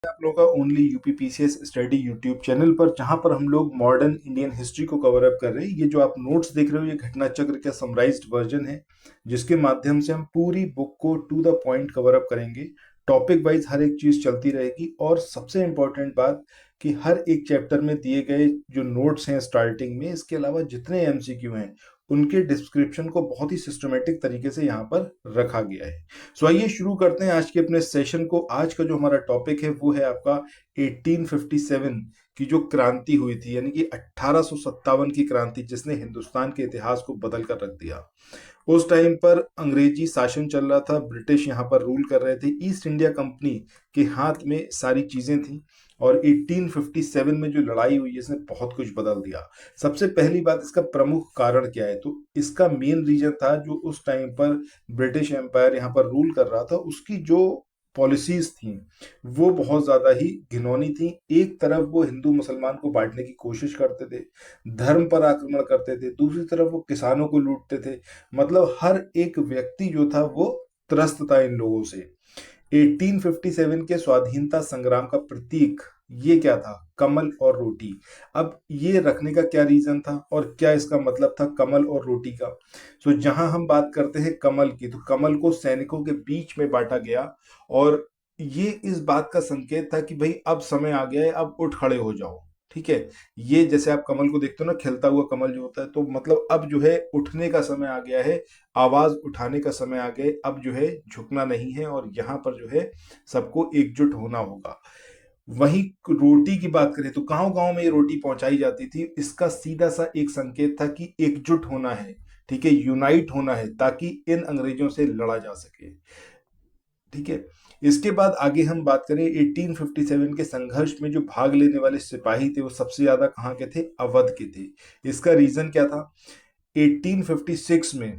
आप लोगों का only UPPCS study YouTube channel पर, जहां पर हम लोग मॉडर्न इंडियन हिस्ट्री को कवर अप कर रहे हैं। ये जो आप नोट्स देख रहे हो, ये घटना चक्र का समराइज्ड वर्जन है, जिसके माध्यम से हम पूरी बुक को to the point cover up करेंगे। टॉपिक वाइज हर एक चीज चलती रहेगी, और सबसे इंपॉर्टेंट बात कि हर एक चैप्टर में दिए गए जो नोट्स हैं स्टार्टिंग में, इसके अलावा जितने एमसीक्यू हैं उनके डिस्क्रिप्शन को बहुत ही सिस्टमेटिक तरीके से यहाँ पर रखा गया है। सो आइए शुरू करते हैं आज के अपने सेशन को। आज का जो हमारा टॉपिक है वो है आपका 1857 की जो क्रांति हुई थी, यानी कि 1857 की क्रांति, जिसने हिंदुस्तान के इतिहास को बदल कर रख दिया। उस टाइम पर अंग्रेजी शासन चल रहा था, ब्रिटिश यहाँ पर रूल कर रहे थे, ईस्ट इंडिया कंपनी के हाथ में सारी चीजें थी, और 1857 में जो लड़ाई हुई इसने बहुत कुछ बदल दिया। सबसे पहली बात, इसका प्रमुख कारण क्या है? तो इसका मेन रीजन था जो उस टाइम पर ब्रिटिश एम्पायर यहाँ पर रूल कर रहा था, उसकी जो पॉलिसीज थी वो बहुत ज्यादा ही घिनौनी थी। एक तरफ वो हिंदू मुसलमान को बांटने की कोशिश करते थे, धर्म पर आक्रमण करते थे, दूसरी तरफ वो किसानों को लूटते थे। मतलब हर एक व्यक्ति जो था वो त्रस्त था इन लोगों से। 1857 के स्वाधीनता संग्राम का प्रतीक ये क्या था? कमल और रोटी। अब ये रखने का क्या रीजन था और क्या इसका मतलब था कमल और रोटी का? सो जहां हम बात करते हैं कमल की, तो कमल को सैनिकों के बीच में बांटा गया, और ये इस बात का संकेत था कि भाई अब समय आ गया है, अब उठ खड़े हो जाओ। ठीक है, ये जैसे आप कमल को देखते हो ना, खिलता हुआ कमल जो होता है, तो मतलब अब जो है उठने का समय आ गया है, आवाज उठाने का समय आ गया है, अब जो है झुकना नहीं है, और यहाँ पर जो है सबको एकजुट होना होगा। वहीं रोटी की बात करें तो गांव गांव में ये रोटी पहुंचाई जाती थी। इसका सीधा सा एक संकेत था कि एकजुट होना है, ठीक है, यूनाइट होना है, ताकि इन अंग्रेजों से लड़ा जा सके। ठीक है, इसके बाद आगे हम बात करें 1857 के संघर्ष में जो भाग लेने वाले सिपाही थे वो सबसे ज्यादा कहाँ के थे? अवध के थे। इसका रीजन क्या था? 1856 में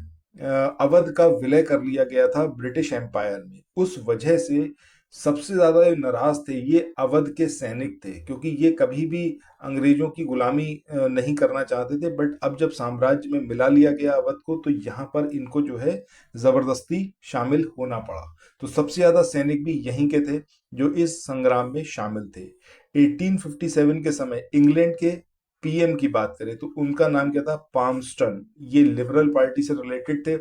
अवध का विलय कर लिया गया था ब्रिटिश एम्पायर में। उस वजह से सबसे ज्यादा जो नाराज थे ये अवध के सैनिक थे, क्योंकि ये कभी भी अंग्रेजों की गुलामी नहीं करना चाहते थे। बट अब जब साम्राज्य में मिला लिया गया अवध को, तो यहाँ पर इनको जो है जबरदस्ती शामिल होना पड़ा। तो सबसे ज्यादा सैनिक भी यहीं के थे जो इस संग्राम में शामिल थे। 1857 के समय इंग्लैंड के पीएम की बात करें तो उनका नाम क्या था? पामस्टन। ये लिबरल पार्टी से रिलेटेड थे,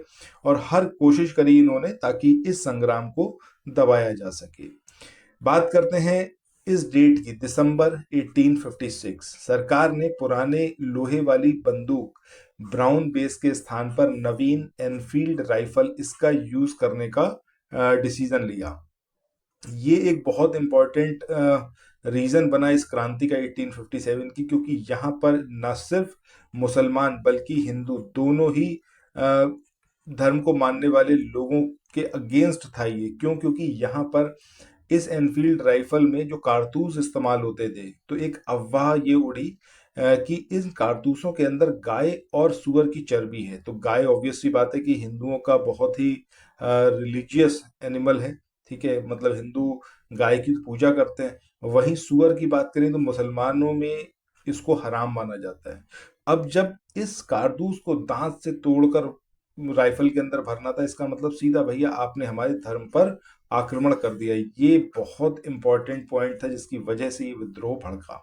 और हर कोशिश करी इन्होंने ताकि इस संग्राम को दबाया जा सके। बात करते हैं इस डेट की, दिसंबर 1856। सरकार ने पुराने लोहे वाली बंदूक ब्राउन बेस के स्थान पर नवीन एनफील्ड राइफल इसका यूज करने का डिसीजन लिया। ये एक बहुत इंपॉर्टेंट रीजन बना इस क्रांति का 1857 की, क्योंकि यहाँ पर न सिर्फ मुसलमान बल्कि हिंदू दोनों ही अ, धर्म को मानने वाले लोगों के अगेंस्ट था ये। क्यों? क्योंकि यहाँ पर इस एनफील्ड राइफल में जो कारतूस इस्तेमाल होते थे, तो एक अफवाह ये उड़ी कि इन कारतूसों के अंदर गाय और सुअर की चर्बी है। तो गाय ऑब्वियस सी बात है कि हिंदुओं का बहुत ही रिलीजियस एनिमल है। ठीक है, मतलब हिंदू गाय की पूजा करते हैं। वहीं सुअर की बात करें तो मुसलमानों में इसको हराम माना जाता है। अब जब इस कारतूस को दांत से तोड़कर राइफल के अंदर भरना था, इसका मतलब सीधा भैया आपने हमारे धर्म पर आक्रमण कर दिया। ये बहुत इंपॉर्टेंट पॉइंट था जिसकी वजह से ये विद्रोह भड़का।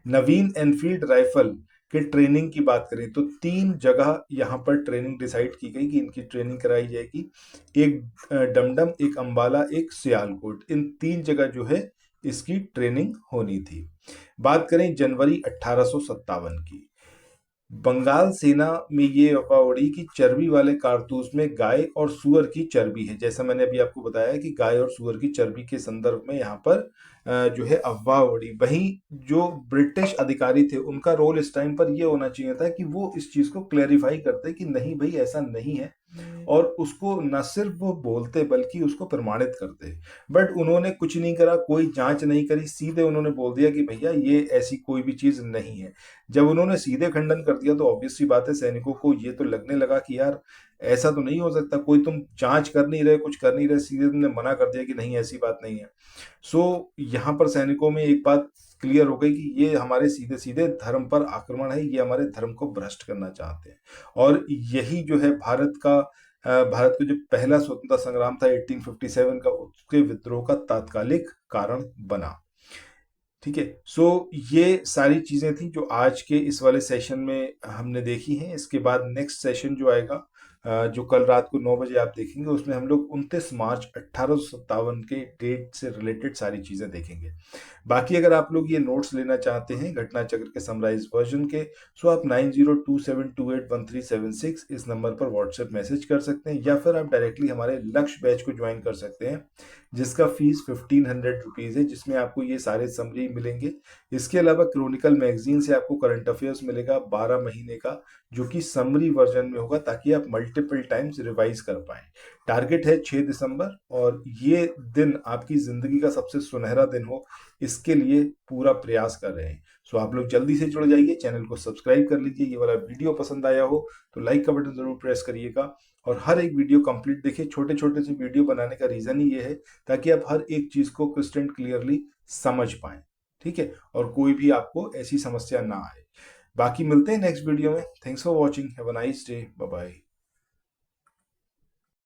नवीन एनफील्ड राइफल के ट्रेनिंग की बात करें तो 3 जगह यहाँ पर ट्रेनिंग डिसाइड की गई कि इनकी ट्रेनिंग कराई जाएगी। एक डमडम, एक अंबाला, एक सियालकोट। इन 3 जगह जो है इसकी ट्रेनिंग होनी थी। बात करें जनवरी 1857 की, बंगाल सेना में ये अफवाह उड़ी कि चर्बी वाले कारतूस में गाय और सुअर की चर्बी है। जैसा मैंने अभी आपको बताया कि गाय और सुअर की चर्बी के संदर्भ में यहाँ पर जो है अफवाह उड़ी। वहीं जो ब्रिटिश अधिकारी थे उनका रोल इस टाइम पर ये होना चाहिए था कि वो इस चीज को क्लैरिफाई करते कि नहीं भाई ऐसा नहीं है, और उसको न सिर्फ वो बोलते बल्कि उसको प्रमाणित करते। बट उन्होंने कुछ नहीं करा, कोई जांच नहीं करी, सीधे उन्होंने बोल दिया कि भैया ये ऐसी कोई भी चीज नहीं है। जब उन्होंने सीधे खंडन कर दिया तो ऑब्वियस सी बात है सैनिकों को ये तो लगने लगा कि यार ऐसा तो नहीं हो सकता, कोई तुम जांच कर नहीं रहे, कुछ कर नहीं रहे, सीधे तुमने मना कर दिया कि नहीं ऐसी बात नहीं है। सो यहाँ पर सैनिकों में एक बात क्लियर हो गई कि ये हमारे सीधे सीधे धर्म पर आक्रमण है, ये हमारे धर्म को भ्रष्ट करना चाहते हैं। और यही जो है भारत का जो पहला स्वतंत्रता संग्राम था 1857 का, उसके विद्रोह का तात्कालिक कारण बना। ठीक है। सो ये सारी चीजें थी जो आज के इस वाले सेशन में हमने देखी हैं। इसके बाद नेक्स्ट सेशन जो आएगा, जो कल रात को 9 बजे आप देखेंगे, उसमें हम लोग 29 मार्च 1857 के डेट से रिलेटेड सारी चीजें देखेंगे। बाकी अगर आप लोग ये नोट्स लेना चाहते हैं घटना चक्र के समराइज वर्जन के, सो आप 9027281376 इस नंबर पर व्हाट्सएप मैसेज कर सकते हैं, या फिर आप डायरेक्टली हमारे लक्ष्य बैच को ज्वाइन कर सकते हैं, जिसका फीस 1500 रुपीज है, जिसमें आपको ये सारे समरी मिलेंगे। इसके अलावा क्रॉनिकल मैगजीन से आपको करंट अफेयर्स मिलेगा 12 महीने का, जो कि समरी वर्जन में होगा, ताकि आप मल्टीपल टाइम्स रिवाइज कर पाए। टारगेट है 6 दिसंबर, और ये दिन आपकी जिंदगी का सबसे सुनहरा दिन हो, इसके लिए पूरा प्रयास कर रहे हैं। सो आप लोग जल्दी से जुड़ जाइए, चैनल को सब्सक्राइब कर लीजिए। ये वाला वीडियो पसंद आया हो तो लाइक का बटन जरूर प्रेस करिएगा, और हर एक वीडियो कंप्लीट देखिए। छोटे छोटे से वीडियो बनाने का रीजन ही ये है, ताकि आप हर एक चीज को क्रिस्टल क्लियरली समझ पाए। ठीक है, और कोई भी आपको ऐसी समस्या ना आए। बाकी मिलते हैं नेक्स्ट वीडियो में। Thanks for watching, have a nice day, bye bye.